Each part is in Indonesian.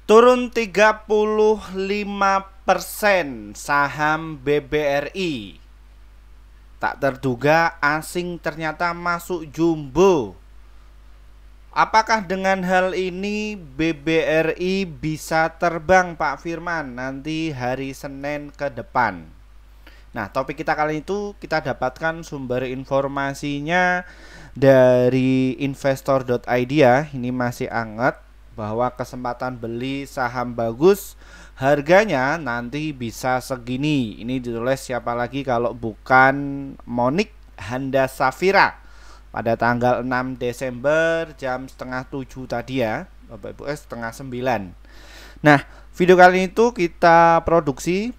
Turun 35% saham BBRI. Tak terduga asing ternyata masuk jumbo. Apakah dengan hal ini BBRI bisa terbang Pak Firman nanti hari Senin ke depan? Nah, topik kita kali itu kita dapatkan sumber informasinya dari investor.id ya. Ini masih hangat bahwa kesempatan beli saham bagus harganya nanti bisa segini. Ini ditulis siapa lagi kalau bukan Monik Handa Safira pada tanggal 6 Desember jam setengah 7 tadi ya Bapak Ibu, setengah 9. Nah, video kali itu kita produksi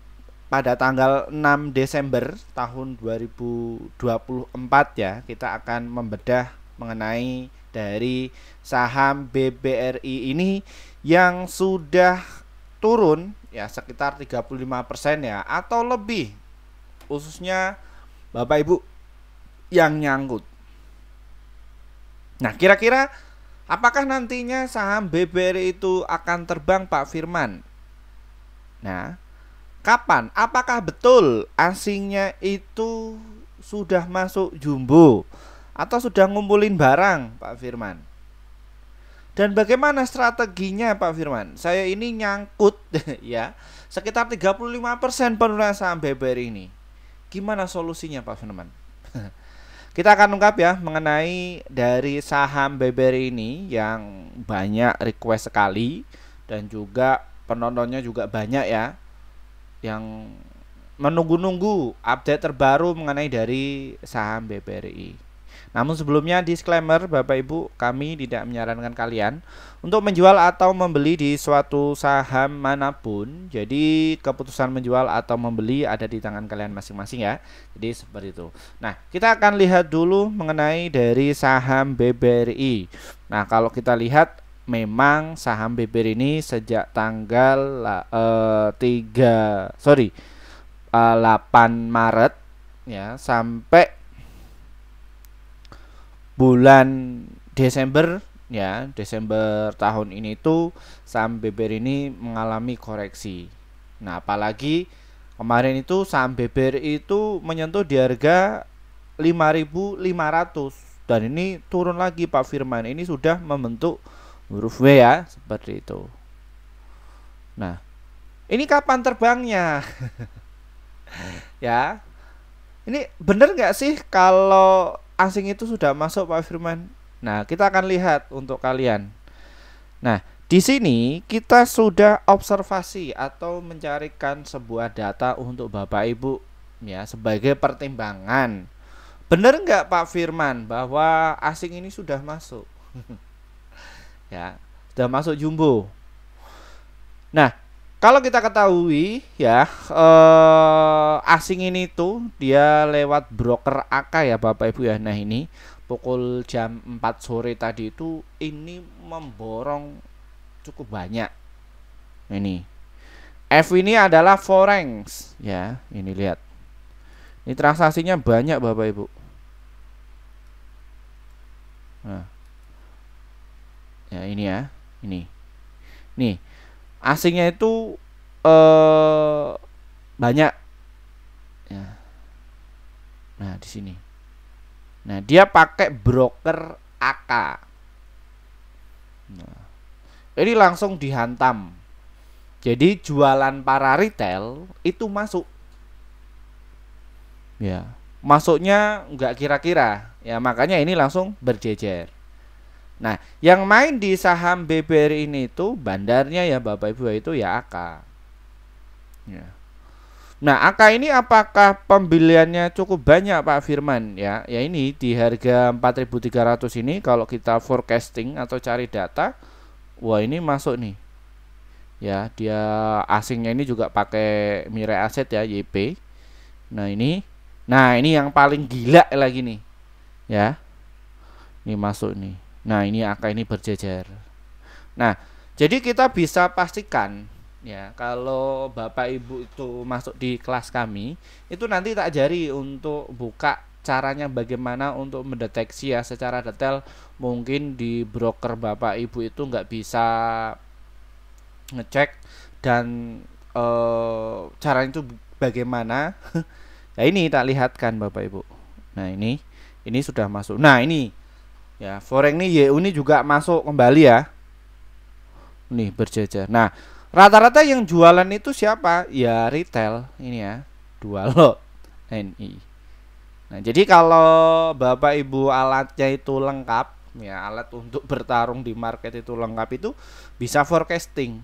pada tanggal 6 Desember tahun 2024 ya. Kita akan membedah mengenai dari saham BBRI ini yang sudah turun ya sekitar 35% ya atau lebih, khususnya Bapak Ibu yang nyangkut. Nah, kira-kira apakah nantinya saham BBRI itu akan terbang Pak Firman? Nah, kapan? Apakah betul asingnya itu sudah masuk jumbo atau sudah ngumpulin barang Pak Firman? Dan bagaimana strateginya Pak Firman? Saya ini nyangkut ya sekitar 35% penurunan saham BBRI ini. Gimana solusinya Pak Firman? Kita akan ungkap ya mengenai dari saham BBRI ini yang banyak request sekali dan juga penontonnya juga banyak ya, yang menunggu-nunggu update terbaru mengenai dari saham BBRI. Namun sebelumnya disclaimer Bapak Ibu, kami tidak menyarankan kalian untuk menjual atau membeli di suatu saham manapun. Jadi keputusan menjual atau membeli ada di tangan kalian masing-masing ya. Jadi seperti itu. Nah, kita akan lihat dulu mengenai dari saham BBRI. Nah, kalau kita lihat memang saham BBRI ini sejak tanggal 8 Maret ya sampai bulan Desember ya, Desember tahun ini tuh saham BBRI ini mengalami koreksi. Nah, apalagi kemarin itu saham BBRI itu menyentuh di harga 5.500 dan ini turun lagi Pak Firman. Ini sudah membentuk huruf W ya, seperti itu. Nah, ini kapan terbangnya? Ya, ini bener nggak sih kalau asing itu sudah masuk Pak Firman? Nah, kita akan lihat untuk kalian. Nah, di sini kita sudah observasi atau mencarikan sebuah data untuk Bapak Ibu ya sebagai pertimbangan. Bener nggak Pak Firman bahwa asing ini sudah masuk? Ya, sudah masuk jumbo. Nah, kalau kita ketahui ya asing ini tuh dia lewat broker AK ya Bapak Ibu ya. Nah, ini pukul jam 4 sore tadi itu ini memborong cukup banyak. Ini F ini adalah forex ya. Ini lihat. Ini transaksinya banyak Bapak Ibu. Nah. Ya, ini ya. Ini. Nih. Asingnya itu banyak ya. Nah, di sini. Nah, dia pakai broker AK. Nah, ini langsung dihantam. Jadi jualan para retail itu masuk. Ya, masuknya nggak kira-kira. Ya, makanya ini langsung berjejer. Nah, yang main di saham BBRI ini itu bandarnya ya Bapak Ibu itu ya AK. Ya. Nah, AK ini apakah pembeliannya cukup banyak Pak Firman ya? Ya ini di harga 4.300 ini kalau kita forecasting atau cari data, wah ini masuk nih. Ya, dia asingnya ini juga pakai Mirai Asset ya YP. Nah, ini yang paling gila lagi nih. Ya. Ini masuk nih. Nah, ini angka ini berjejer. Nah, jadi kita bisa pastikan ya kalau Bapak Ibu itu masuk di kelas kami, itu nanti tak ajari untuk buka caranya bagaimana untuk mendeteksi ya secara detail. Mungkin di broker Bapak Ibu itu nggak bisa ngecek dan caranya itu bagaimana. Nah ini tak lihatkan Bapak Ibu. Nah ini sudah masuk. Nah ini ya forex nih YU ini juga masuk kembali ya. Nih berjejer. Nah rata-rata yang jualan itu siapa? Ya retail ini ya, 2 lot NI. Nah jadi kalau Bapak Ibu alatnya itu lengkap ya, alat untuk bertarung di market itu lengkap, itu bisa forecasting.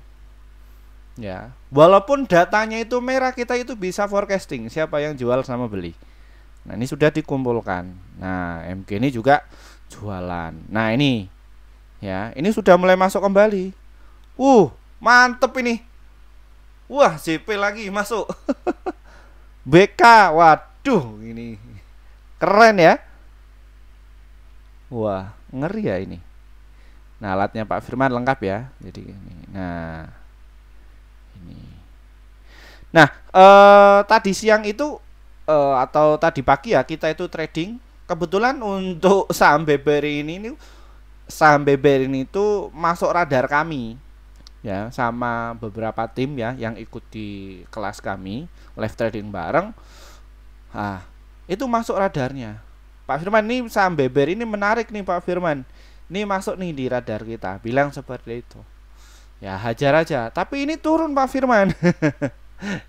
Ya, walaupun datanya itu merah, kita itu bisa forecasting siapa yang jual sama beli. Nah, ini sudah dikumpulkan. Nah, MG ini juga jualan. Nah, ini ya, ini sudah mulai masuk kembali. Mantep ini. Wah, JP lagi masuk. BK, waduh, ini keren ya. Wah, ngeri ya ini. Nah, alatnya Pak Firman lengkap ya. Jadi ini. Nah, ini. Nah, tadi siang itu atau tadi pagi ya, kita itu trading. Kebetulan untuk saham BBRI ini saham BBRI ini itu masuk radar kami ya, sama beberapa tim ya yang ikut di kelas kami live trading bareng. Itu masuk radarnya Pak Firman. Ini saham BBRI ini menarik nih Pak Firman, ini masuk nih di radar kita, bilang seperti itu. Ya hajar aja, tapi ini turun Pak Firman.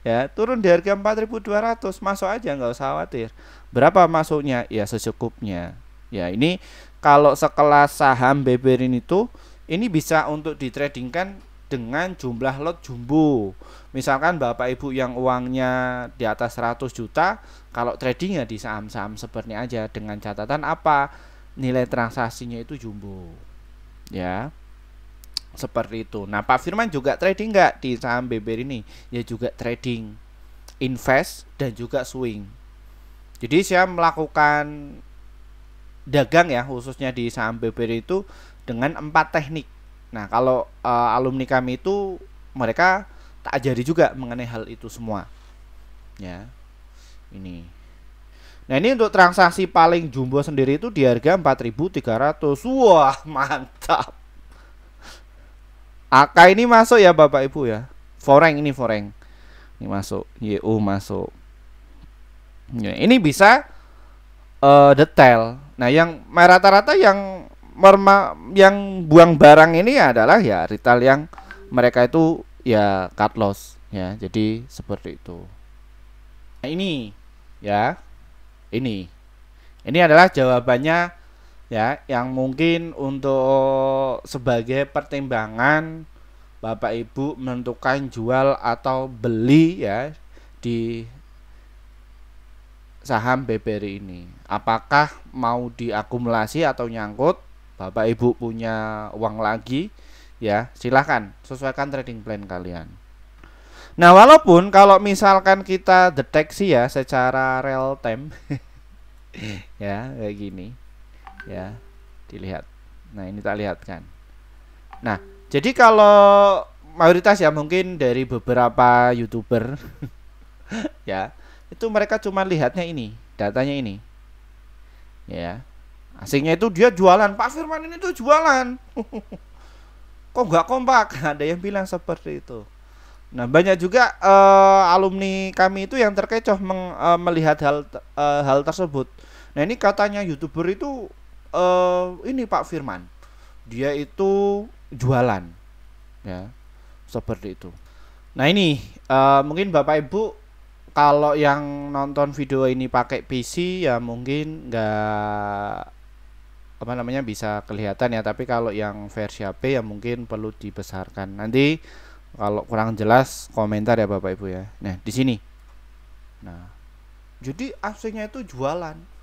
Ya turun di harga 4.200, masuk aja, nggak usah khawatir. Berapa masuknya? Ya secukupnya. Ya ini kalau sekelas saham BBRI ini bisa untuk ditradingkan dengan jumlah lot jumbo. Misalkan Bapak Ibu yang uangnya di atas 100 juta, kalau tradingnya di saham-saham seperti aja, dengan catatan apa? Nilai transaksinya itu jumbo. Ya. Seperti itu. Nah, Pak Firman juga trading nggak di saham BBRI ini? Ya juga trading, invest dan juga swing. Jadi saya melakukan dagang ya, khususnya di saham BBRI itu dengan 4 teknik. Nah, kalau alumni kami itu mereka tak ajari juga mengenai hal itu semua. Ya. Ini. Nah, ini untuk transaksi paling jumbo sendiri itu di harga 4.300. Wah, mantap. AK ini masuk ya Bapak Ibu ya. Foreng ini foreng. Ini masuk, YU masuk. Ya, ini bisa detail. Nah, yang rata-rata yang buang barang ini adalah ya retail yang mereka itu ya cut loss ya. Jadi seperti itu. Nah, ini ya. Ini adalah jawabannya ya, yang mungkin untuk sebagai pertimbangan Bapak Ibu menentukan jual atau beli ya di saham BBRI ini. Apakah mau diakumulasi atau nyangkut? Bapak Ibu punya uang lagi ya, silahkan sesuaikan trading plan kalian. Nah, walaupun kalau misalkan kita deteksi ya secara real time ya kayak gini ya, dilihat. Nah, ini tak lihatkan. Nah, jadi kalau mayoritas ya mungkin dari beberapa YouTuber ya, itu mereka cuma lihatnya ini, datanya ini. Ya. Asingnya itu dia jualan, Pak Firman ini tuh jualan. Kok nggak kompak? Ada yang bilang seperti itu. Nah, banyak juga alumni kami itu yang terkecoh melihat hal tersebut. Nah, ini katanya YouTuber itu ini Pak Firman, dia itu jualan ya, seperti itu. Nah, ini mungkin Bapak Ibu kalau yang nonton video ini pakai PC ya mungkin nggak bisa kelihatan ya, tapi kalau yang versi HP ya mungkin perlu dibesarkan. Nanti kalau kurang jelas komentar ya Bapak Ibu ya. Nah, di sini. Nah, jadi aslinya itu jualan.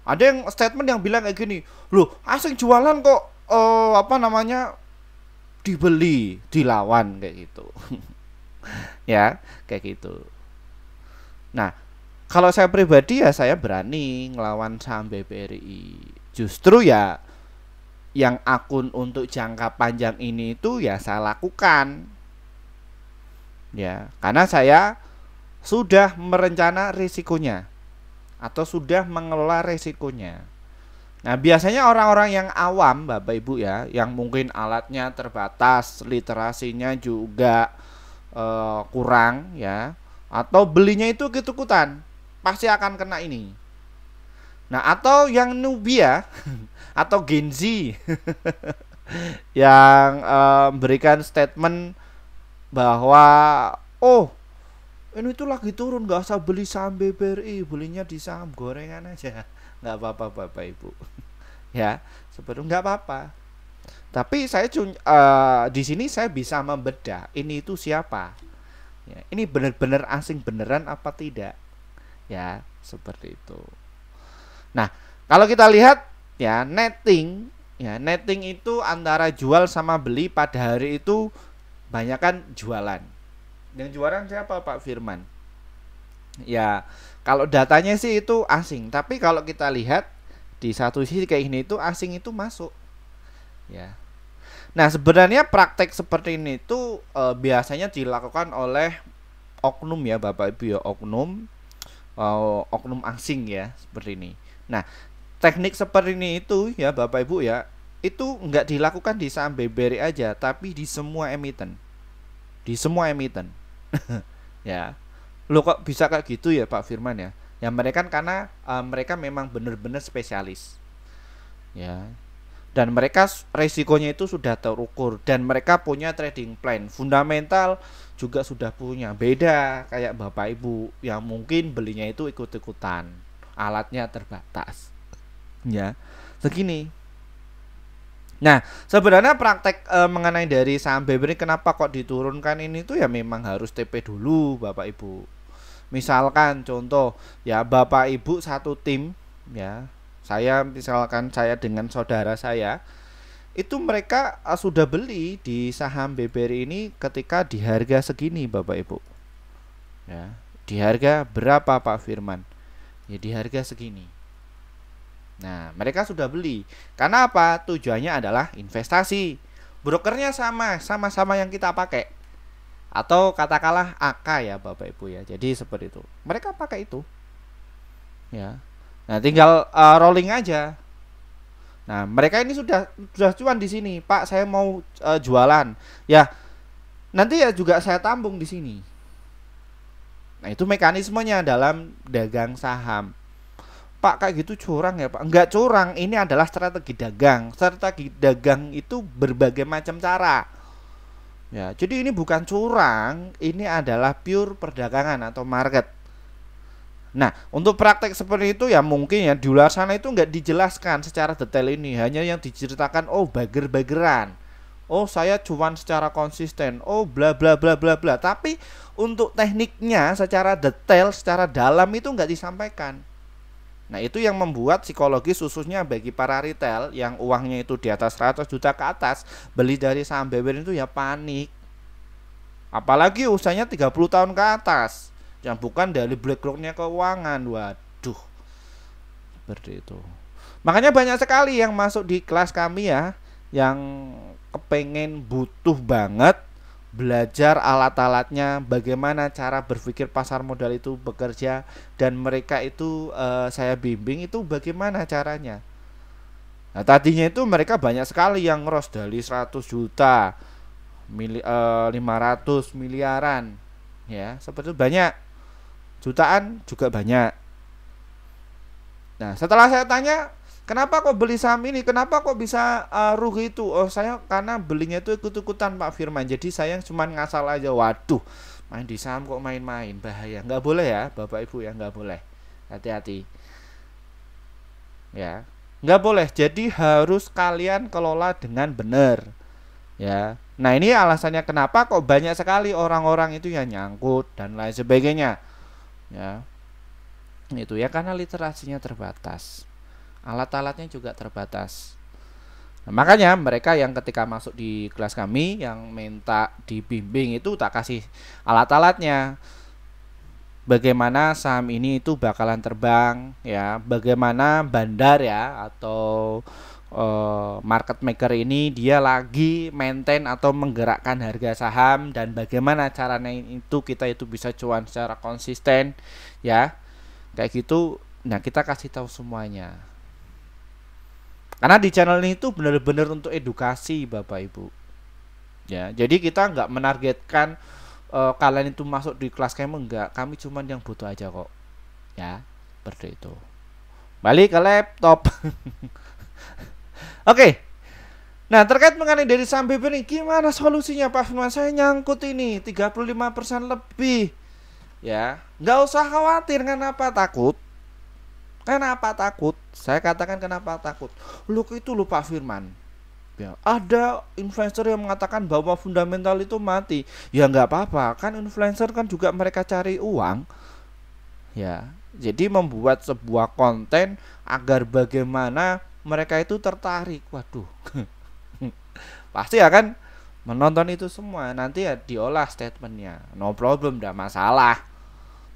Ada yang statement yang bilang kayak gini, loh asing jualan kok dibeli, dilawan kayak gitu. Ya, kayak gitu. Nah, kalau saya pribadi ya saya berani ngelawan saham BBRI. Justru ya yang akun untuk jangka panjang ini itu ya saya lakukan. Ya, karena saya sudah merencana risikonya atau sudah mengelola risikonya. Nah, biasanya orang-orang yang awam, Bapak Ibu ya, yang mungkin alatnya terbatas, literasinya juga kurang ya, atau belinya itu ikut-ikutan, pasti akan kena ini. Nah, atau yang newbie ya, atau Gen Z yang berikan statement bahwa oh, ini tuh lagi turun, nggak usah beli saham BBRI, belinya di saham gorengan aja. Nggak apa-apa Bapak Ibu. Ya, seperti nggak apa-apa. Tapi saya di sini saya bisa membedah ini itu siapa. Ya, ini benar-benar asing beneran apa tidak? Ya, seperti itu. Nah, kalau kita lihat netting itu antara jual sama beli pada hari itu banyak kan jualan. Yang jualan siapa, Pak Firman? Ya, kalau datanya sih itu asing, tapi kalau kita lihat di satu sisi kayak gini itu asing itu masuk. Ya. Nah, sebenarnya praktek seperti ini itu biasanya dilakukan oleh oknum ya, Bapak Ibu ya, oknum asing ya, seperti ini. Nah, teknik seperti ini itu ya Bapak Ibu ya, itu nggak dilakukan di saham BBRI aja, tapi di semua emiten. Di semua emiten. Ya. Loh kok bisa kayak gitu ya Pak Firman ya? Ya mereka kan karena mereka memang benar-benar spesialis. Ya. Dan mereka resikonya itu sudah terukur dan mereka punya trading plan. Fundamental juga sudah punya. Beda kayak Bapak Ibu yang mungkin belinya itu ikut-ikutan. Alatnya terbatas. Ya. Segini. Nah, sebenarnya praktek mengenai dari saham BBRI kenapa kok diturunkan ini tuh ya memang harus TP dulu Bapak Ibu. Misalkan contoh ya Bapak Ibu satu tim ya. Misalkan saya dengan saudara saya itu mereka sudah beli di saham BBRI ini ketika di harga segini Bapak Ibu. Ya, di harga berapa Pak Firman? Ya di harga segini. Nah, mereka sudah beli. Karena apa? Tujuannya adalah investasi. Brokernya sama-sama yang kita pakai. Atau katakanlah AK ya Bapak Ibu ya. Jadi seperti itu. Mereka pakai itu. Ya. Nah, tinggal rolling aja. Nah, mereka ini sudah cuan di sini. Pak, saya mau jualan. Ya, nanti ya juga saya tambung di sini. Nah, itu mekanismenya dalam dagang saham. Pak, kayak gitu curang ya Pak? Enggak curang, ini adalah strategi dagang. Strategi dagang itu berbagai macam cara. Ya, jadi ini bukan curang, ini adalah pure perdagangan atau market. Nah, untuk praktek seperti itu ya mungkin ya di luar sana itu enggak dijelaskan secara detail ini. Hanya yang diceritakan, oh bager-bageran. Oh saya cuan secara konsisten. Oh bla bla bla bla bla. Tapi untuk tekniknya secara detail, secara dalam itu enggak disampaikan. Nah itu yang membuat psikologis khususnya bagi para retail yang uangnya itu di atas 100 juta ke atas beli dari saham BBRI itu ya panik. Apalagi usianya 30 tahun ke atas yang bukan dari BlackRock-nya keuangan. Waduh, seperti itu. Makanya banyak sekali yang masuk di kelas kami ya, yang kepengen butuh banget belajar alat-alatnya, bagaimana cara berpikir pasar modal itu bekerja, dan mereka itu saya bimbing itu bagaimana caranya. Nah, tadinya itu mereka banyak sekali yang ngeros dari 100 juta, 500 miliaran, ya seperti itu banyak, jutaan juga banyak. Nah, setelah saya tanya, kenapa kok beli saham ini? Kenapa kok bisa rugi itu? Oh, saya karena belinya itu ikut-ikutan Pak Firman. Jadi saya cuma ngasal aja. Waduh, main di saham kok main-main, bahaya. Nggak boleh ya, Bapak Ibu ya, nggak boleh. Hati-hati. Ya, nggak boleh. Jadi harus kalian kelola dengan benar. Ya. Nah, ini alasannya kenapa kok banyak sekali orang-orang itu yang nyangkut dan lain sebagainya. Ya. Itu ya karena literasinya terbatas. Alat-alatnya juga terbatas. Nah, makanya mereka yang ketika masuk di kelas kami yang minta dibimbing itu tak kasih alat-alatnya. Bagaimana saham ini itu bakalan terbang ya, bagaimana bandar ya atau market maker ini dia lagi maintain atau menggerakkan harga saham dan bagaimana caranya itu kita itu bisa cuan secara konsisten ya. Kayak gitu. Nah, kita kasih tahu semuanya. Karena di channel ini tuh benar-benar untuk edukasi Bapak Ibu. Ya, jadi kita nggak menargetkan kalian itu masuk di kelas kami, enggak. Kami cuman yang butuh aja kok. Ya, seperti itu. Balik ke laptop. Oke. Nah, terkait mengenai dari saham BBR ini, gimana solusinya Pak Firman? Saya nyangkut ini 35% lebih. Ya, nggak usah khawatir. Kenapa takut? Kenapa takut? Saya katakan kenapa takut. Itu loh Pak Firman. Ya, ada influencer yang mengatakan bahwa fundamental itu mati. Ya nggak apa-apa, kan influencer kan juga mereka cari uang. Ya, jadi membuat sebuah konten agar bagaimana mereka itu tertarik. Waduh. Pasti akan menonton itu semua. Nanti ya diolah statementnya. No problem, tidak masalah.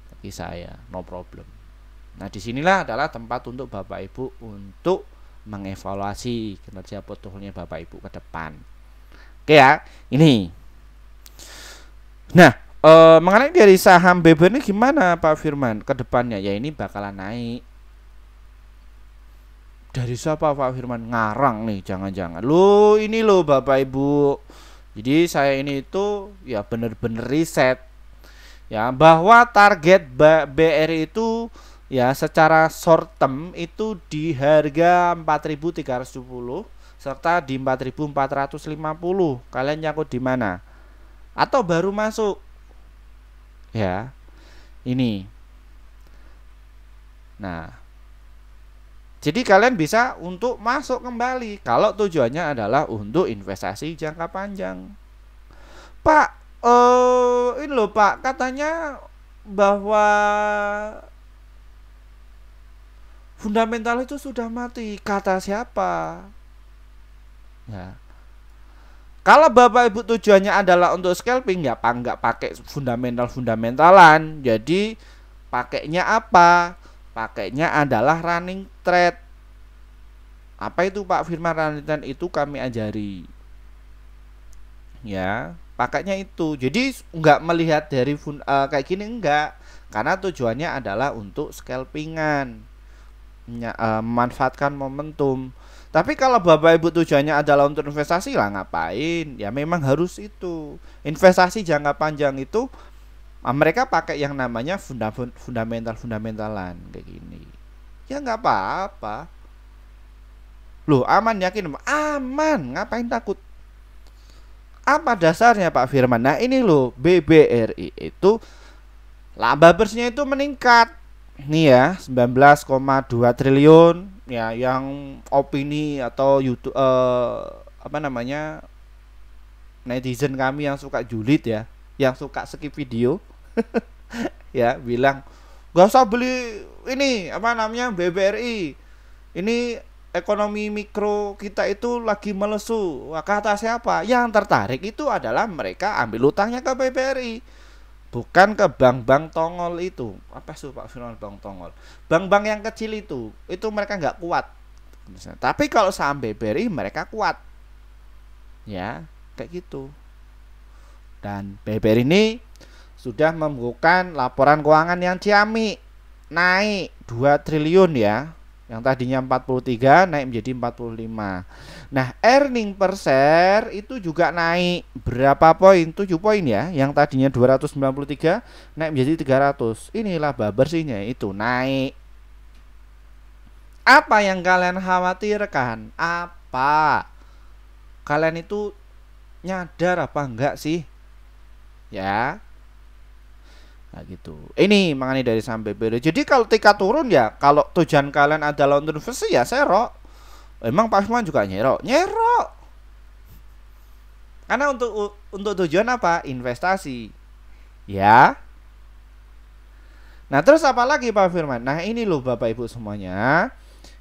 Bagi saya, no problem. Nah, disinilah adalah tempat untuk Bapak Ibu untuk mengevaluasi kinerja portofolionya Bapak Ibu ke depan. Oke ya, ini. Nah, mengenai dari saham BBR ini gimana Pak Firman ke depannya? Ya ini bakalan naik. Dari siapa Pak Firman? Ngarang nih, jangan-jangan. Ini Bapak Ibu. Jadi saya ini itu ya bener-bener riset. Ya, bahwa target BRI itu ya secara short term itu di harga 4.310 serta di 4.450. Kalian nyangkut di mana? Atau baru masuk? Ya. Ini. Nah, jadi kalian bisa untuk masuk kembali kalau tujuannya adalah untuk investasi jangka panjang. Pak, ini loh Pak, katanya bahwa fundamental itu sudah mati. Kata siapa? Ya. Kalau Bapak Ibu tujuannya adalah untuk scalping, ya nggak pakai fundamentalan. Jadi pakainya apa? Pakainya adalah running trade. Apa itu Pak Firman running trade? Itu kami ajari. Ya, pakainya itu. Jadi nggak melihat dari kayak gini, enggak. Karena tujuannya adalah untuk scalpingan, memanfaatkan momentum. Tapi kalau Bapak Ibu tujuannya adalah untuk investasi, lah ngapain? Ya memang harus itu. Investasi jangka panjang itu mereka pakai yang namanya fundamentalan kayak gini. Ya nggak apa-apa. Loh, aman, yakin? Aman, ngapain takut? Apa dasarnya Pak Firman? Nah, ini loh, BBRI itu laba bersihnya itu meningkat. Nih ya, 19,2 triliun ya, yang opini atau YouTube apa namanya? Netizen kami yang suka julid ya, yang suka skip video. Ya, bilang gak usah beli ini apa namanya BBRI, ini ekonomi mikro kita itu lagi melesu. Wah, kata siapa? Yang tertarik itu adalah mereka ambil utangnya ke BBRI, bukan ke bank-bank tongol itu. Apa sih Pak Firman bank tongol? Bank-bank yang kecil itu mereka nggak kuat. Tapi kalau saham BBRI mereka kuat. Ya, kayak gitu. Dan BBRI ini sudah membukukan laporan keuangan yang ciamik, naik 2 triliun ya. Yang tadinya 43 naik menjadi 45. Nah, earning per share itu juga naik berapa poin? 7 poin ya. Yang tadinya 293 naik menjadi 300. Inilah laba bersihnya itu naik. Apa yang kalian khawatirkan? Apa? Kalian itu nyadar apa enggak sih? Ya. Nah gitu. Ini mengenai dari saham BBRI. Jadi kalau tingkat turun ya, kalau tujuan kalian adalah untuk investasi ya serok. Emang Pak Firman juga nyerok. Karena untuk tujuan apa? Investasi. Ya. Nah, terus apa lagi Pak Firman? Nah, ini loh Bapak Ibu semuanya.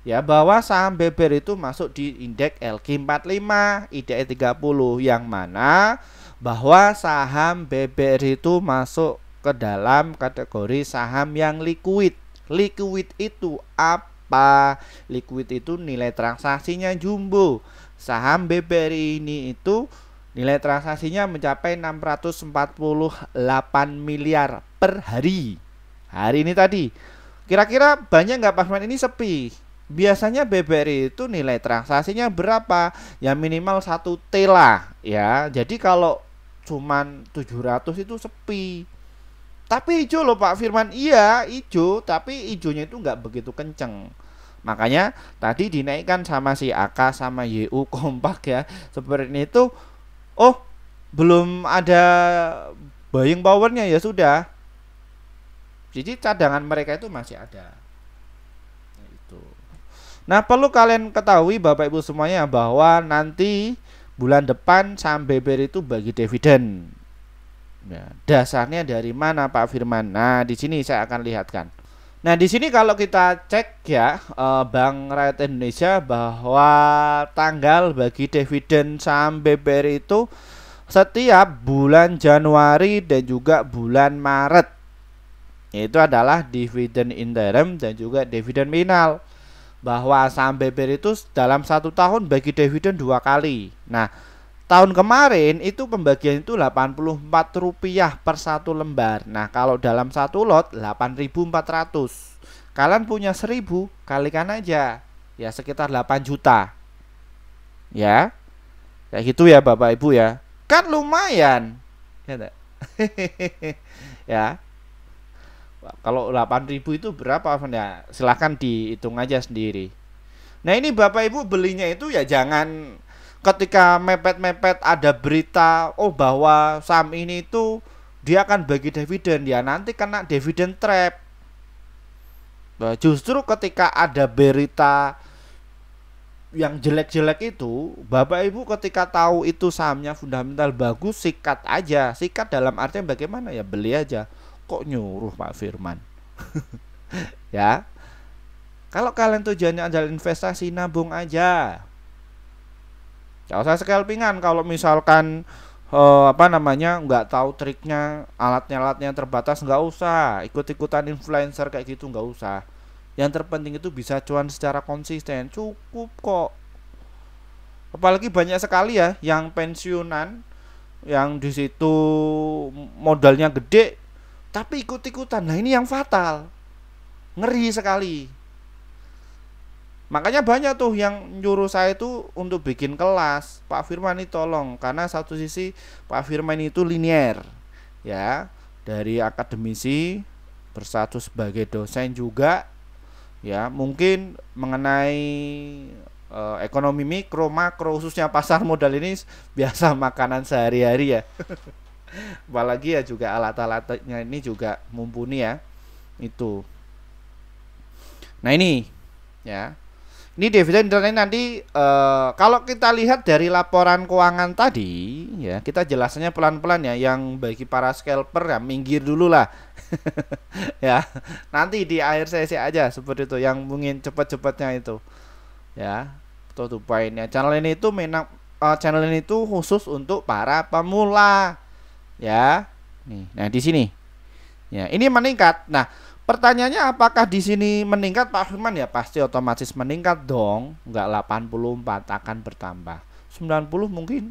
Ya, bahwa saham BBRI itu masuk di indeks LQ45, IDX 30, yang mana bahwa saham BBRI itu masuk ke dalam kategori saham yang liquid. Liquid itu apa? Liquid itu nilai transaksinya jumbo. Saham BBRI ini itu nilai transaksinya mencapai 648 miliar per hari. Hari ini tadi. Kira-kira banyak nggak Pak Firman? Ini sepi. biasanya BBRI itu nilai transaksinya berapa? Ya minimal 1 T lah ya. Jadi kalau cuman 700 itu sepi. Tapi hijau loh Pak Firman. Iya hijau, tapi hijaunya itu nggak begitu kenceng. Makanya tadi dinaikkan sama si AK sama YU kompak ya. Seperti itu. Oh, belum ada buying powernya ya sudah. Jadi cadangan mereka itu masih ada. Nah, perlu kalian ketahui Bapak Ibu semuanya bahwa nanti bulan depan saham BBRI itu bagi dividen. Ya, dasarnya dari mana Pak Firman? Nah, di sini saya akan lihatkan. Nah, di sini kalau kita cek ya, Bank Rakyat Indonesia bahwa tanggal bagi dividen saham BBRI itu setiap bulan Januari dan juga bulan Maret. Yaitu adalah dividen interim dan juga dividen final. Bahwa saham BBRI itu dalam 1 tahun bagi dividen 2 kali. Nah, tahun kemarin itu pembagian itu Rp84 per 1 lembar. Nah, kalau dalam 1 lot 8.400. Kalian punya 1.000, kalikan aja. Ya sekitar 8 juta. Ya. Kayak gitu ya Bapak Ibu ya. Kan lumayan. Ya. Ya. Kalau 8.000 itu berapa ya? Silahkan dihitung aja sendiri. Nah, ini Bapak Ibu belinya itu ya jangan ketika mepet-mepet ada berita bahwa saham ini itu dia akan bagi dividen, ya nanti kena dividen trap. Nah, justru ketika ada berita yang jelek-jelek itu, Bapak Ibu ketika tahu itu sahamnya fundamental bagus, sikat aja. Sikat dalam artian bagaimana ya, beli aja. Kok nyuruh Pak Firman? Ya. Kalau kalian tujuannya adalah investasi, nabung aja. Gak usah scalpingan. Kalau misalkan nggak tahu triknya, alatnya terbatas, nggak usah ikut-ikutan influencer kayak gitu, nggak usah. Yang terpenting itu bisa cuan secara konsisten, cukup kok. Apalagi banyak sekali ya yang pensiunan, yang di situ modalnya gede, tapi ikut-ikutan. Nah, ini yang fatal. Ngeri sekali. Makanya banyak tuh yang nyuruh saya itu untuk bikin kelas. Pak Firman ini tolong, karena satu sisi Pak Firman itu linier. Ya, dari akademisi bersatu sebagai dosen juga. Ya, mungkin mengenai ekonomi mikro, makro, khususnya pasar modal ini biasa makanan sehari-hari ya. Apalagi ya juga alat-alatnya ini juga mumpuni ya. Itu. Nah, ini ya. Ini dividen nanti kalau kita lihat dari laporan keuangan tadi ya, kita jelasannya pelan-pelan ya. Yang bagi para scalper ya minggir dulu lah. Ya. Nanti di akhir sesi aja seperti itu, yang mungkin cepet-cepetnya itu. Ya. Tuh poinnya. Channel ini itu khusus untuk para pemula. Ya. Nih, nah di sini. Ya, ini meningkat. Nah, pertanyaannya apakah di sini meningkat Pak Firman? Ya pasti otomatis meningkat dong. Enggak 84, akan bertambah 90 mungkin.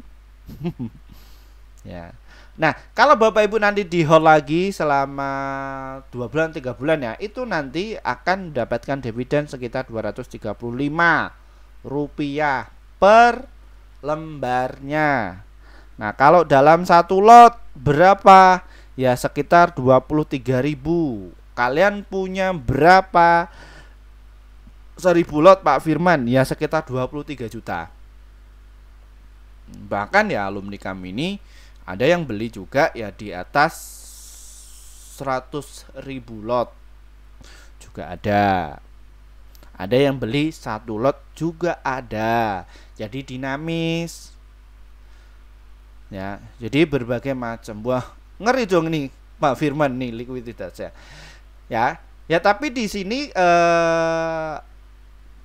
Ya. Nah, kalau Bapak Ibu nanti di hold lagi selama 2 bulan 3 bulan ya, itu nanti akan mendapatkan dividen sekitar Rp235 per lembarnya. Nah, kalau dalam 1 lot berapa? Ya sekitar 23.000. Kalian punya berapa 1.000 lot Pak Firman? Ya sekitar 23 juta. Bahkan ya alumni kami ini ada yang beli juga ya di atas 100.000 lot juga ada. Ada yang beli 1 lot juga ada. Jadi dinamis. Ya, jadi berbagai macam. Wah, ngeri dong nih Pak Firman nih likuiditasnya. Ya tapi di sini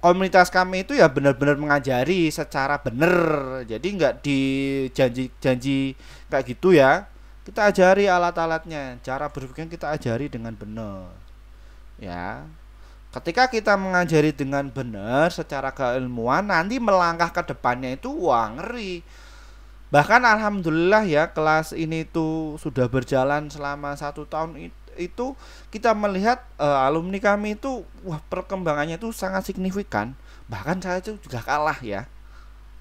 komunitas kami itu ya benar-benar mengajari secara benar. Jadi nggak dijanji-janji kayak gitu ya. Kita ajari alat-alatnya, cara berpikir kita ajari dengan benar. Ya. Ketika kita mengajari dengan benar secara keilmuan, nanti melangkah ke depannya itu wah ngeri. Bahkan alhamdulillah ya, kelas ini tuh sudah berjalan selama 1 tahun itu kita melihat alumni kami itu wah perkembangannya itu sangat signifikan, bahkan saya itu juga kalah ya.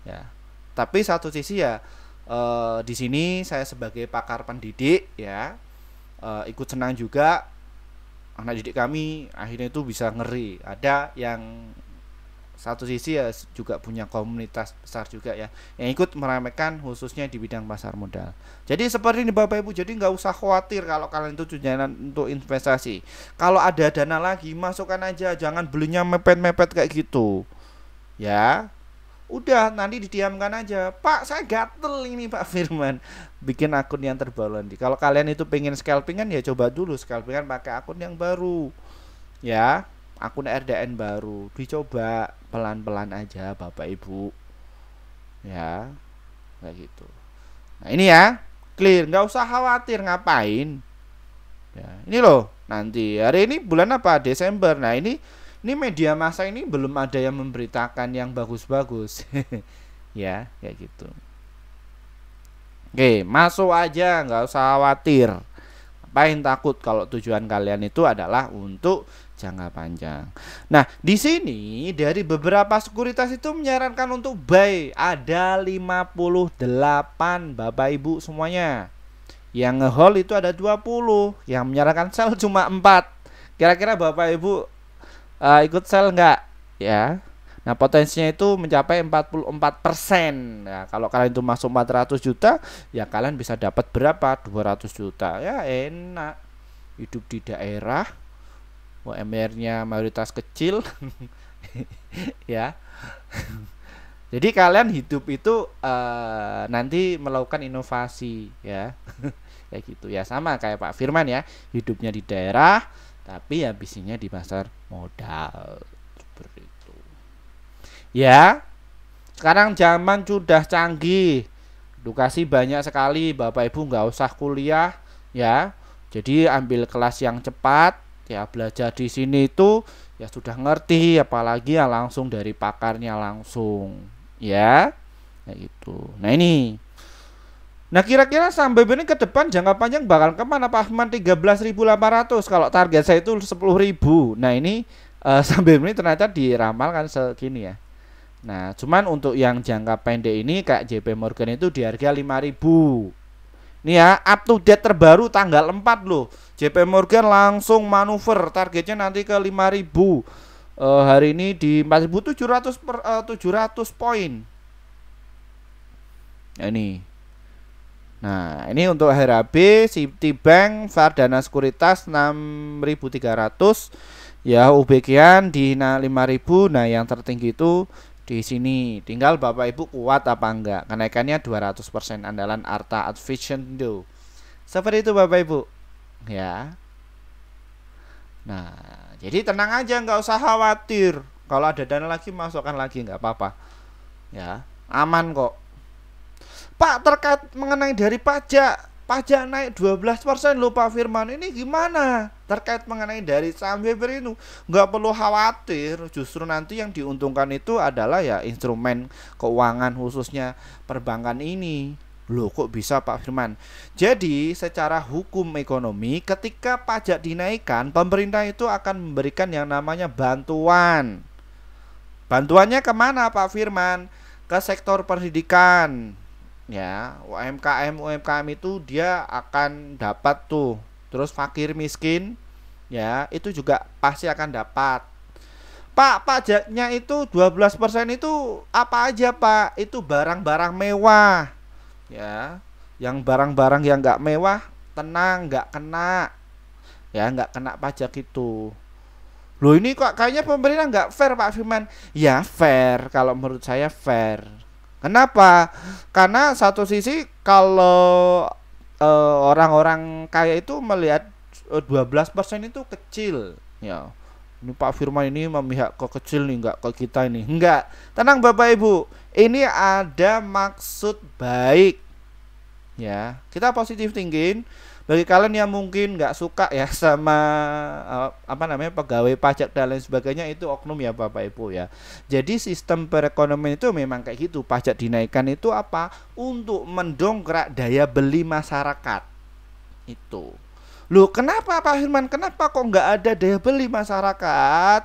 Ya. Tapi satu sisi ya di sini saya sebagai pakar pendidik ya ikut senang juga anak didik kami akhirnya itu bisa ngeri. Ada yang satu sisi ya juga punya komunitas besar juga ya yang ikut meramaikan khususnya di bidang pasar modal. Jadi seperti ini Bapak Ibu, jadi nggak usah khawatir kalau kalian itu tujuan untuk investasi. Kalau ada dana lagi masukkan aja, jangan belinya mepet-mepet kayak gitu ya. Udah nanti didiamkan aja. Pak saya gatel ini Pak Firman bikin akun yang terbaru nanti. Kalau kalian itu pengen scalpingan ya coba dulu scalpingan pakai akun yang baru ya, akun RDN baru, dicoba pelan-pelan aja Bapak Ibu ya kayak gitu. Nah ini ya clear, nggak usah khawatir ngapain ya. Ini loh nanti hari ini bulan apa, Desember. Nah ini media massa ini belum ada yang memberitakan yang bagus-bagus ya kayak gitu. Oke masuk aja, nggak usah khawatir. Ngapain takut kalau tujuan kalian itu adalah untuk jangka panjang. Nah di sini dari beberapa sekuritas itu menyarankan untuk buy ada 58 Bapak Ibu semuanya. Yang ngehold itu ada 20, yang menyarankan sell cuma 4. Kira-kira Bapak Ibu ikut sell enggak ya? Nah potensinya itu mencapai 44%. Nah, kalau kalian itu masuk 400 juta ya kalian bisa dapat berapa? 200 juta ya, enak hidup di daerah, UMR-nya mayoritas kecil ya. Jadi kalian hidup itu nanti melakukan inovasi ya kayak gitu ya, sama kayak Pak Firman ya, hidupnya di daerah tapi ya bisnisnya di pasar modal seperti itu ya. Sekarang zaman sudah canggih, edukasi banyak sekali Bapak Ibu, nggak usah kuliah ya, jadi ambil kelas yang cepat ya, belajar di sini itu ya sudah ngerti, apalagi ya langsung dari pakarnya langsung ya kayak gitu. Nah ini, nah kira-kira saham BB ini ke depan jangka panjang bakal kemana Pak Ahmad? 13.800, kalau target saya itu 10.000. Nah ini saham BB ini ternyata diramalkan segini ya. Nah cuman untuk yang jangka pendek ini kayak JP Morgan itu di harga 5.000. Ini ya up to date terbaru tanggal 4 loh, JP Morgan langsung manuver targetnya nanti ke 5.000. Hari ini di 4.700 700 poin. Nah, ini untuk HRAB, Citibank, Vardana Sekuritas 6.300 ya, UBGan di 5.000. Nah yang tertinggi itu di sini, tinggal Bapak Ibu kuat apa enggak. Kenaikannya 200%, andalan Arta Advindo. Seperti itu Bapak Ibu ya. Nah jadi tenang aja, nggak usah khawatir. Kalau ada dana lagi masukkan lagi, nggak apa-apa ya, aman kok. Pak terkait mengenai dari pajak naik 12% loh Pak Firman, ini gimana terkait mengenai dari saham BBRI itu? Nggak perlu khawatir, justru nanti yang diuntungkan itu adalah ya instrumen keuangan khususnya perbankan ini. Loh kok bisa Pak Firman? Jadi secara hukum ekonomi ketika pajak dinaikkan, pemerintah itu akan memberikan yang namanya bantuan. Bantuannya kemana Pak Firman? Ke sektor pendidikan ya, UMKM itu dia akan dapat tuh. Terus fakir miskin ya itu juga pasti akan dapat. Pak pajaknya itu 12% itu apa aja Pak? Itu barang-barang mewah ya. Yang barang-barang yang nggak mewah tenang, nggak kena ya, nggak kena pajak itu. Loh ini kok kayaknya pemerintah nggak fair Pak Firman? Ya fair, kalau menurut saya fair. Kenapa? Karena satu sisi kalau orang-orang kaya itu melihat 12% itu kecil ya. Ini Pak Firman ini memihak ke kecil nih, nggak ke kita ini. Enggak, tenang Bapak Ibu, ini ada maksud baik ya. Kita positif thinking. Bagi kalian yang mungkin nggak suka ya sama pegawai pajak dan lain sebagainya, itu oknum ya Bapak Ibu ya. Jadi sistem perekonomian itu memang kayak gitu. Pajak dinaikkan itu apa? Untuk mendongkrak daya beli masyarakat. Itu Loh, kenapa Pak Firman? Kenapa kok nggak ada daya beli masyarakat?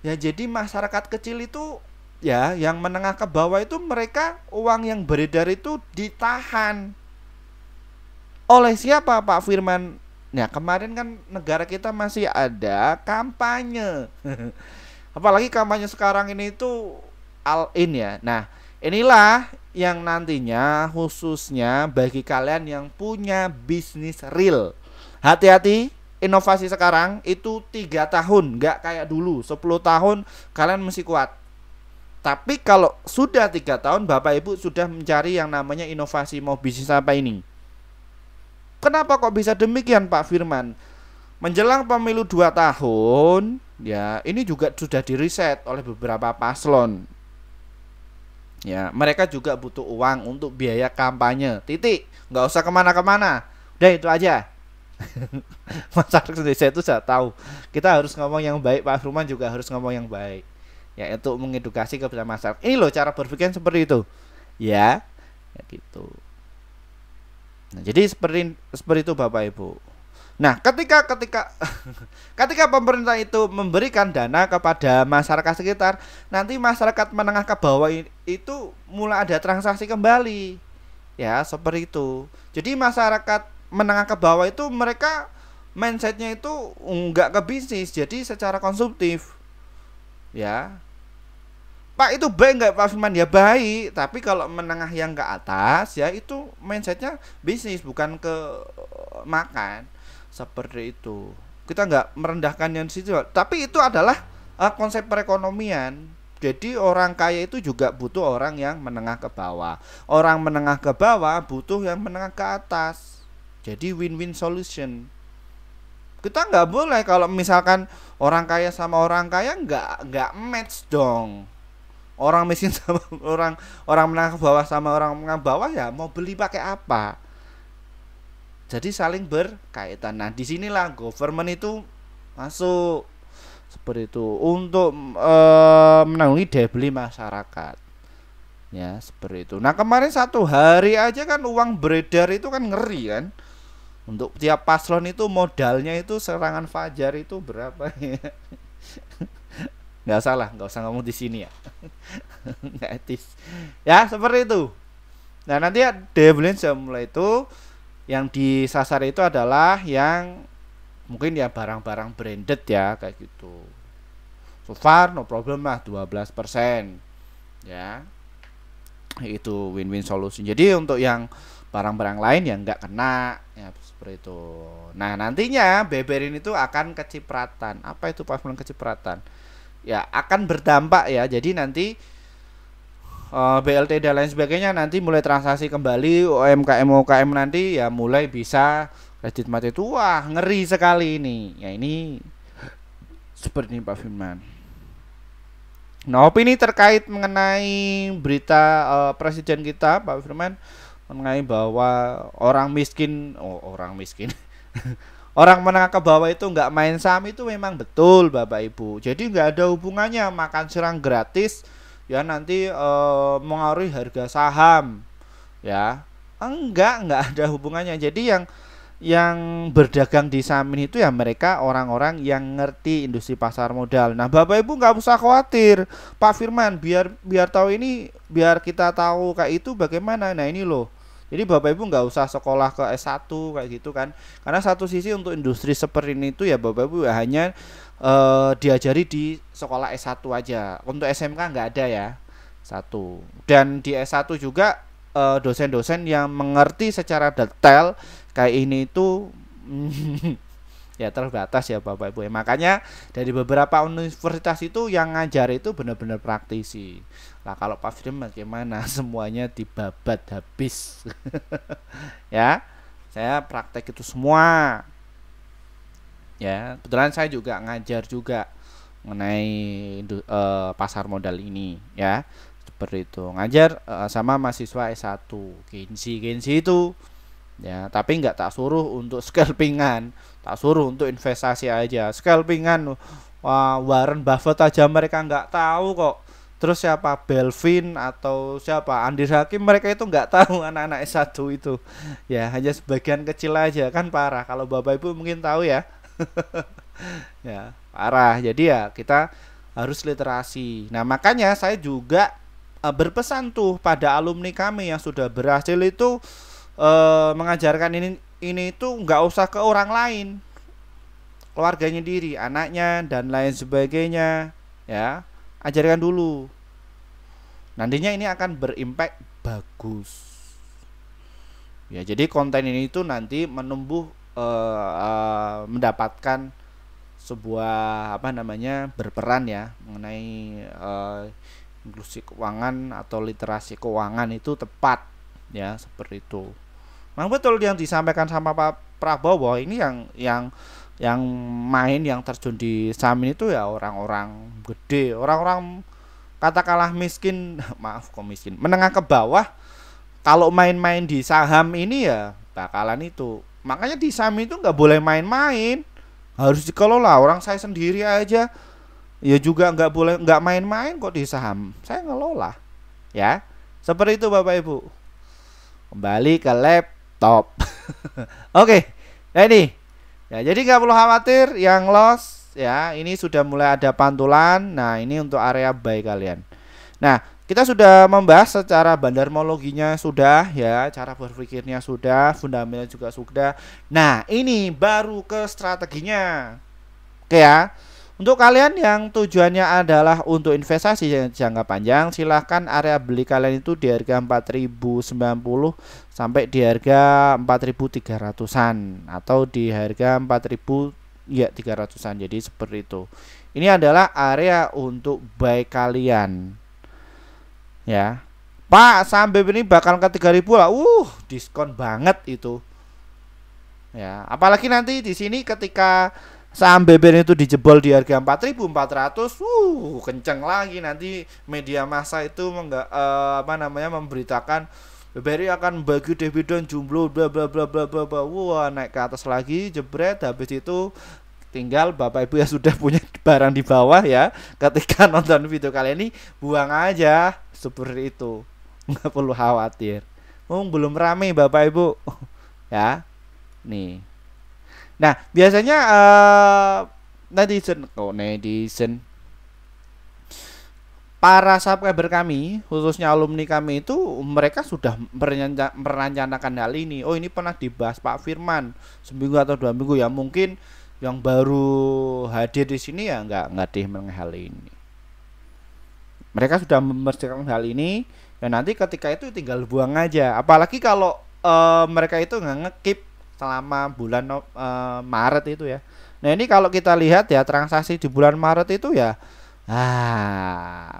Ya jadi masyarakat kecil itu, ya yang menengah ke bawah itu, mereka uang yang beredar itu ditahan oleh siapa Pak Firman? Nah, kemarin kan negara kita masih ada kampanye. Apalagi kampanye sekarang ini itu all in ya. Nah, inilah yang nantinya khususnya bagi kalian yang punya bisnis real. Hati-hati, inovasi sekarang itu 3 tahun, nggak kayak dulu 10 tahun kalian masih kuat. Tapi kalau sudah 3 tahun, Bapak Ibu sudah mencari yang namanya inovasi, mau bisnis apa ini. Kenapa kok bisa demikian Pak Firman? Menjelang pemilu 2 tahun, ya ini juga sudah diriset oleh beberapa paslon. Ya, mereka juga butuh uang untuk biaya kampanye. Titik, nggak usah kemana-kemana. Udah itu aja. Masyarakat Indonesia itu sudah tahu. Kita harus ngomong yang baik, Pak Firman juga harus ngomong yang baik. Ya, untuk mengedukasi kepada masyarakat. Ini loh cara berpikir seperti itu. Ya, ya gitu. Nah, jadi seperti itu Bapak Ibu. Nah, ketika ketika pemerintah itu memberikan dana kepada masyarakat sekitar, nanti masyarakat menengah ke bawah itu mulai ada transaksi kembali. Ya, seperti itu. Jadi masyarakat menengah ke bawah itu mereka mindsetnya itu enggak ke bisnis, jadi secara konsumtif. Ya. Pak, itu baik nggak Pak Firman? Ya baik, tapi kalau menengah yang ke atas ya itu mindsetnya bisnis, bukan ke makan. Seperti itu. Kita nggak merendahkan yang situ, tapi itu adalah konsep perekonomian. Jadi orang kaya itu juga butuh orang yang menengah ke bawah. Orang menengah ke bawah butuh yang menengah ke atas. Jadi win-win solution. Kita nggak boleh kalau misalkan orang kaya sama orang kaya nggak match dong. Orang miskin sama orang menengah ke bawah sama orang menengah bawah, ya mau beli pakai apa? Jadi saling berkaitan. Nah, disinilah government itu masuk seperti itu untuk menanggulangi daya beli masyarakat. Ya, seperti itu. Nah, kemarin 1 hari aja kan uang beredar itu kan ngeri kan. Untuk tiap paslon itu modalnya itu serangan fajar itu berapa ya? Nggak salah, nggak usah ngomong di sini ya. Nggak etis. Ya, seperti itu. Nah, nanti ya daya beli mulai itu yang disasar itu adalah yang mungkin ya barang-barang branded ya, kayak gitu. So far no problem lah 12%. Ya. Itu win-win solution. Jadi untuk yang barang-barang lain yang nggak kena ya, seperti itu. Nah, nantinya BBRI itu akan kecipratan. Apa itu Pak kecipratan? Ya, akan berdampak ya. Jadi nanti BLT dan lain sebagainya nanti mulai transaksi kembali, UMKM nanti ya mulai bisa kredit macet itu. Wah, ngeri sekali ini. Ya, ini seperti ini Pak Firman. Nah, opini terkait mengenai berita presiden kita Pak Firman mengenai bahwa orang miskin orang menengah ke bawah itu nggak main saham, itu memang betul Bapak Ibu. Jadi nggak ada hubungannya makan siang gratis ya nanti mengaruhi harga saham ya, enggak ada hubungannya. Jadi yang berdagang di saham ini itu ya mereka orang-orang yang ngerti industri pasar modal. Nah, Bapak Ibu nggak usah khawatir Pak Firman, biar tahu ini, biar kita tahu kayak itu bagaimana. Nah, ini loh, jadi Bapak Ibu nggak usah sekolah ke S1 kayak gitu kan, karena satu sisi untuk industri seperti ini itu ya Bapak Ibu hanya diajari di sekolah S1 aja. Untuk SMK nggak ada ya, satu. Dan di S1 juga dosen-dosen yang mengerti secara detail kayak ini itu ya terbatas ya Bapak Ibu. Makanya dari beberapa universitas itu yang ngajar itu benar-benar praktisi. Lah kalau Pak Firman bagaimana? Semuanya dibabat habis. Ya, saya praktek itu semua. Ya, kebetulan saya juga ngajar juga mengenai pasar modal ini ya. Seperti itu. Ngajar sama mahasiswa S1 Gensi itu ya, tapi nggak tak suruh untuk scalpingan, tak suruh untuk investasi aja. Scalpingan Warren Buffett aja mereka nggak tahu kok. terus siapa Belvin atau siapa Andir Hakim, mereka itu nggak tahu anak-anak S1 itu. Ya, hanya sebagian kecil aja, kan parah. Kalau Bapak Ibu mungkin tahu ya. Ya, parah. Jadi ya kita harus literasi. Nah, makanya saya juga berpesan tuh pada alumni kami yang sudah berhasil itu mengajarkan ini itu nggak usah ke orang lain, keluarganya diri, anaknya dan lain sebagainya, ya ajarkan dulu. Nantinya ini akan berimpact bagus. Ya, jadi konten ini itu nanti menumbuh mendapatkan sebuah apa namanya berperan ya mengenai inklusi keuangan atau literasi keuangan itu tepat ya, seperti itu. Memang betul yang disampaikan sama Pak Prabowo ini yang main yang terjun di saham itu ya orang-orang gede, orang-orang katakanlah miskin, maaf kok miskin, menengah ke bawah. Kalau main-main di saham ini ya bakalan itu. Makanya di saham itu nggak boleh main-main, harus dikelola. Orang saya sendiri aja ya juga nggak boleh, nggak main-main kok di saham, saya ngelola ya, seperti itu Bapak Ibu. Kembali ke laptop. Oke, ini ya, jadi nggak perlu khawatir yang loss ya, ini sudah mulai ada pantulan. Nah, ini untuk area buy kalian. Nah, kita sudah membahas secara bandarmologinya sudah ya, cara berpikirnya sudah, fundamental juga sudah. Nah, ini baru ke strateginya. Oke ya. Untuk kalian yang tujuannya adalah untuk investasi jangka panjang, silahkan area beli kalian itu di harga 4090 sampai di harga 4300-an atau di harga 4000 ya 300-an. Jadi seperti itu. Ini adalah area untuk buy kalian. Ya. Pak, saham BB ini bakal ke 3000 lah. Diskon banget itu. Ya, apalagi nanti di sini ketika saham BBR itu dijebol di harga 4400, kenceng lagi nanti media massa itu memberitakan BBRI akan bagi dividen jumlah bla bla bla bla bla bla. Wah, naik ke atas lagi, jebret, habis itu tinggal Bapak Ibu yang sudah punya barang di bawah ya, ketika nonton video kali ini buang aja, seperti itu. Nggak perlu khawatir. Belum rame Bapak Ibu. Ya. Nih. Nah, biasanya netizen para subscriber kami, khususnya alumni kami itu, mereka sudah merencanakan hal ini. Oh, ini pernah dibahas Pak Firman seminggu atau 2 minggu ya. Mungkin yang baru hadir di sini ya nggak mengenai hal ini. Mereka sudah mempersiapkan hal ini, dan nanti ketika itu tinggal buang aja. Apalagi kalau mereka itu nggak ngekip selama bulan Maret itu ya. Nah, ini kalau kita lihat ya transaksi di bulan Maret itu ya,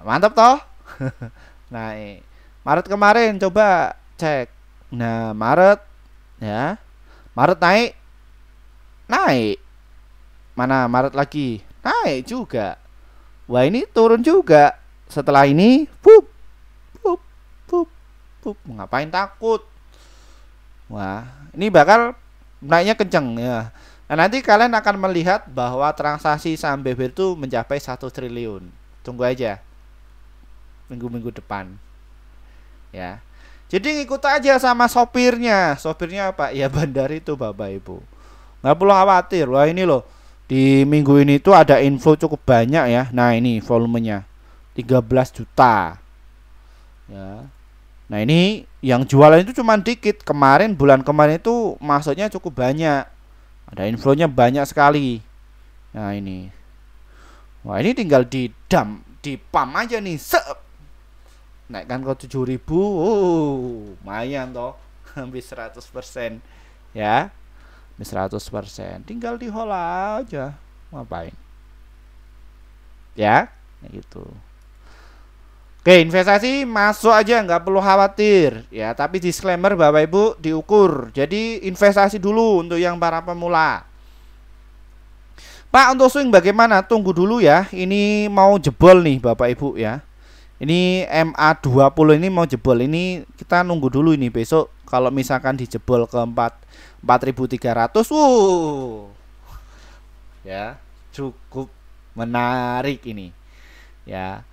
mantap toh. Nah, Maret kemarin coba cek. Nah, Maret ya, Maret naik. Mana Maret lagi naik juga. Wah, ini turun juga. Setelah ini, ngapain takut? Wah, ini bakal naiknya kenceng ya. Nah, nanti kalian akan melihat bahwa transaksi saham BBR itu mencapai 1 triliun. Tunggu aja minggu-minggu depan ya. Jadi ngikut aja sama sopirnya. Sopirnya apa? Ya bandar itu Bapak Ibu. Nggak perlu khawatir. Wah, ini loh, di minggu ini tuh ada inflow cukup banyak ya. Nah, ini volumenya 13 juta ya. Nah, ini yang jualan itu cuma dikit. Bulan kemarin itu masuknya cukup banyak. Ada inflow-nya banyak sekali. Nah, ini. Wah, ini tinggal di pump aja nih. Naikkan ke 7000. Lumayan toh. Hampir 100% ya. Hampir 100%. Tinggal di hold aja. Ngapain? Ya, gitu. Oke, investasi masuk aja, nggak perlu khawatir ya. Tapi disclaimer Bapak Ibu, diukur. Jadi investasi dulu untuk yang para pemula. Pak, untuk swing bagaimana? Tunggu dulu ya. Ini mau jebol nih Bapak Ibu ya. Ini MA20 ini mau jebol. Ini kita nunggu dulu ini besok. Kalau misalkan dijebol ke 4300, ya cukup menarik ini ya.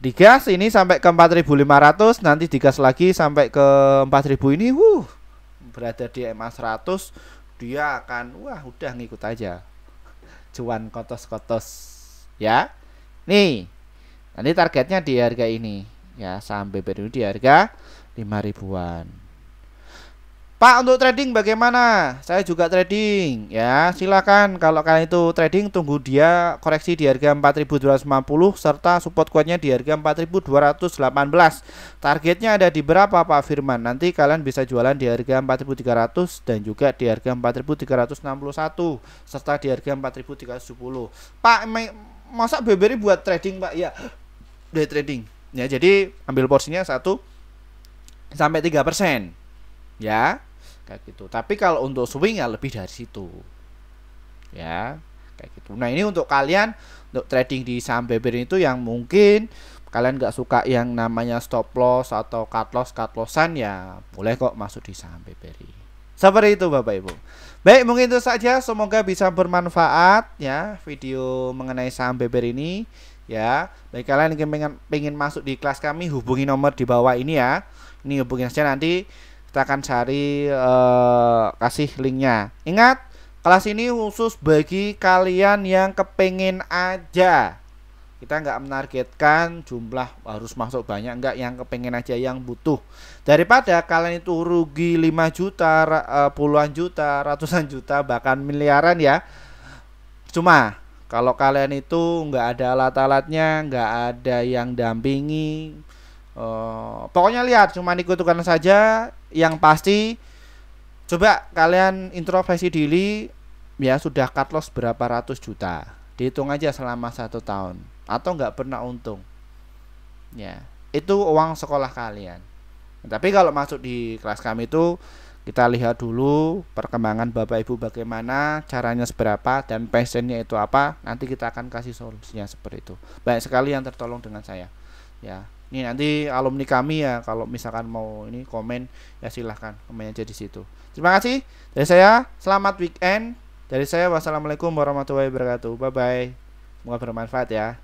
Digas ini sampai ke 4.500, nanti digas lagi sampai ke 4.000 ini, berada di MA 100, dia akan udah ngikut aja. Cuan kotos-kotos ya. Nih, nanti targetnya di harga ini ya, saham BBRI di harga 5 ribuan. Pak, untuk trading bagaimana? Saya juga trading ya. Silakan kalau kalian itu trading, tunggu dia koreksi di harga 4.250 serta support kuatnya di harga 4.218. Targetnya ada di berapa Pak Firman? Nanti kalian bisa jualan di harga 4.300 dan juga di harga 4.361 serta di harga 4.370. Pak, masa BBRI buat trading Pak? Ya, day trading. Ya, jadi ambil porsinya 1 sampai 3%. Ya, kayak gitu. Tapi kalau untuk swing ya lebih dari situ. Ya, kayak gitu. Nah, ini untuk kalian untuk trading di saham BBRI itu yang mungkin kalian nggak suka yang namanya stop loss atau cut lossan ya, boleh kok masuk di saham BBRI. Seperti itu Bapak Ibu. Baik, mungkin itu saja, semoga bisa bermanfaat ya video mengenai saham BBRI ini ya. Baik, kalian yang pengen masuk di kelas kami, hubungi nomor di bawah ini ya. Ini hubungi saja, nanti kita akan cari kasih linknya. Ingat, kelas ini khusus bagi kalian yang kepengen aja. Kita nggak menargetkan jumlah harus masuk banyak, enggak, yang kepengen aja, yang butuh. Daripada kalian itu rugi 5 juta, puluhan juta, ratusan juta, bahkan miliaran ya. Cuma kalau kalian itu nggak ada alat-alatnya, nggak ada yang dampingi, pokoknya lihat, cuma ikut-ikutan saja. Yang pasti coba kalian introspeksi diri ya, sudah cut loss berapa ratus juta, dihitung aja selama 1 tahun atau nggak pernah untung ya, itu uang sekolah kalian. Tapi kalau masuk di kelas kami itu kita lihat dulu perkembangan Bapak Ibu bagaimana, caranya seberapa, dan passionnya itu apa. Nanti kita akan kasih solusinya seperti itu. Banyak sekali yang tertolong dengan saya ya. Ini nanti alumni kami ya, kalau misalkan mau ini komen ya silahkan komen aja di situ. Terima kasih dari saya, selamat weekend dari saya. Wassalamualaikum warahmatullahi wabarakatuh. Bye bye, semoga bermanfaat ya.